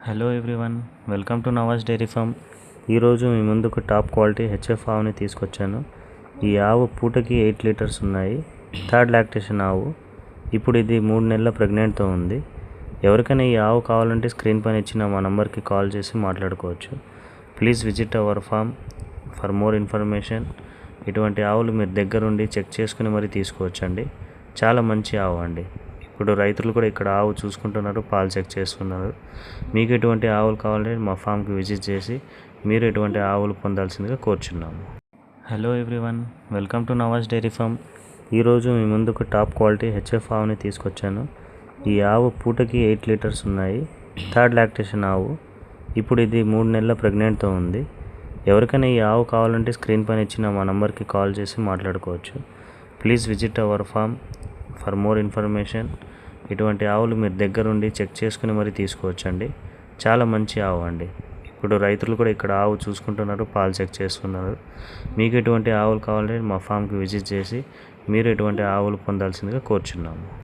Hello everyone, welcome to Nawaz dairy farm. ఈరోజు మీ ముందుకు టాప్ క్వాలిటీ హెచ్ఎఫ్ ఆవుని తీసుకొచ్చాను. ఈ ఆవు పూటకి 8 లీటర్స్ ఉన్నాయి. థర్డ్ లాక్టేషన్ ఆవు. ఇప్పుడు ఇది 3 నెలల ప్రెగ్నెంట్తో ఉంది. ఎవరికైనా ఈ ఆవు కావాలంటే స్క్రీన్ పైన ఇచ్చిన మా నంబర్కి కాల్ చేసి మాట్లాడుకోవచ్చు. Please visit our farm for more information. ఇటువంటి ఆవులు మీరు దగ్గరుండి చెక్ చేసుకుని మరీ తీసుకోవచ్చండి. చాలా మంచి ఆవు అండి. ఇప్పుడు రైతులు కూడా ఇక్కడ ఆవు చూసుకుంటున్నారు, పాలు చెక్ చేస్తున్నారు. మీకు ఎటువంటి ఆవులు కావాలంటే మా ఫామ్కి విజిట్ చేసి మీరు ఎటువంటి ఆవులు పొందాల్సిందిగా కోరుచున్నాము. Hello everyone, welcome to Nawaz dairy farm. ఈరోజు మీ ముందుకు టాప్ క్వాలిటీ హెచ్ఎఫ్ ఆవుని తీసుకొచ్చాను. ఈ ఆవు పూటకి 8 లీటర్స్ ఉన్నాయి. థర్డ్ లాక్టేషన్ ఆవు. ఇప్పుడు ఇది 3 నెలల ప్రెగ్నెంట్తో ఉంది. ఎవరికైనా ఈ ఆవు కావాలంటే స్క్రీన్ పైన ఇచ్చిన మా నంబర్కి కాల్ చేసి మాట్లాడుకోవచ్చు. Please visit our farm for more information. ఇటువంటి ఆవులు మీరు దగ్గరుండి చెక్ చేసుకుని మరీ తీసుకోవచ్చండి. చాలా మంచి ఆవు అండి. ఇప్పుడు రైతులు కూడా ఇక్కడ ఆవు చూసుకుంటున్నారు, పాలు చెక్ చేస్తున్నారు. మీకు ఎటువంటి ఆవులు కావాలంటే మా ఫామ్కి విజిట్ చేసి మీరు ఎటువంటి ఆవులు పొందాల్సిందిగా కోరుచున్నాము.